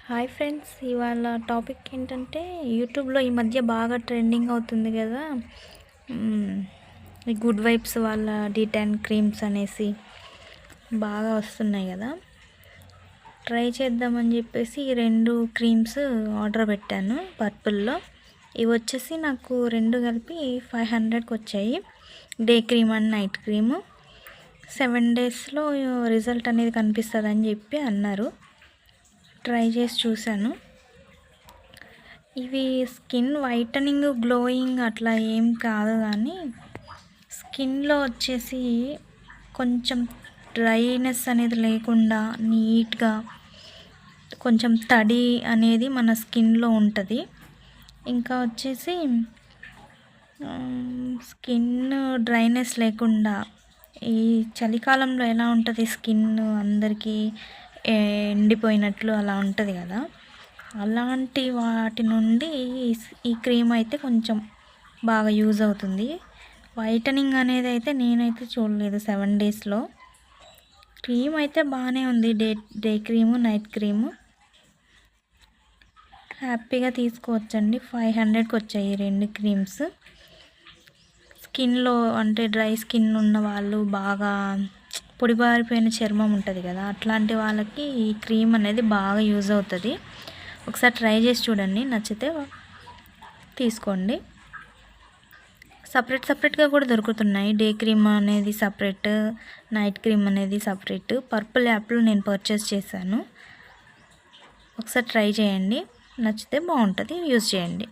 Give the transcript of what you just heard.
Hi friends, ఇవాళ topic ఏంటంటే యూట్యూబ్లో ఈ మధ్య బాగా ట్రెండింగ్ అవుతుంది కదా. ఈ గుడ్ వైబ్స్ వాళ్ళ D10 క్రీమ్స్ అనేసి బాగా వస్తున్నాయి కదా. ట్రై చేద్దామని చెప్పేసి ఈ 2 క్రీమ్స్ ఆర్డర్ పెట్టాను పర్పుల్లో. ఇవి వచ్చేసి నాకు 2 కలిపి 500కి వచ్చాయి. Day cream and night cream. 7 డేస్లో రిజల్ట్ అనేది కనిపిస్తుందని చెప్పి అన్నారు. ట్రై చేసి చూశాను. ఇవి స్కిన్ వైటనింగ్, గ్లోయింగ్ అట్లా ఏం కాదు, కానీ స్కిన్లో వచ్చేసి కొంచెం డ్రైనెస్ అనేది లేకుండా నీట్గా కొంచెం తడి అనేది మన స్కిన్లో ఉంటుంది. ఇంకా వచ్చేసి స్కిన్ డ్రైనెస్ లేకుండా, ఈ చలికాలంలో ఎలా ఉంటుంది స్కిన్ అందరికీ ఎండిపోయినట్లు అలా ఉంటుంది కదా, అలాంటి వాటి నుండి ఈ క్రీమ్ అయితే కొంచెం బాగా యూజ్ అవుతుంది. వైటనింగ్ అనేది అయితే నేనైతే చూడలేదు 7 డేస్లో. క్రీమ్ అయితే బాగానే ఉంది. డే క్రీము, నైట్ క్రీము హ్యాపీగా తీసుకోవచ్చండి. 500కి వచ్చాయి 2 క్రీమ్స్. స్కిన్లో అంటే డ్రై స్కిన్ ఉన్న వాళ్ళు, బాగా పొడిబారిపోయిన చర్మం ఉంటుంది కదా, అట్లాంటి వాళ్ళకి ఈ క్రీమ్ అనేది బాగా యూజ్ అవుతుంది. ఒకసారి ట్రై చేసి చూడండి, నచ్చితే తీసుకోండి. సపరేట్గా కూడా దొరుకుతున్నాయి. డే క్రీమ్ అనేది సపరేట్, నైట్ క్రీమ్ అనేది సపరేట్. పర్పుల్ యాప్లో నేను పర్చేస్ చేశాను. ఒకసారి ట్రై చేయండి, నచ్చితే బాగుంటుంది, యూజ్ చేయండి.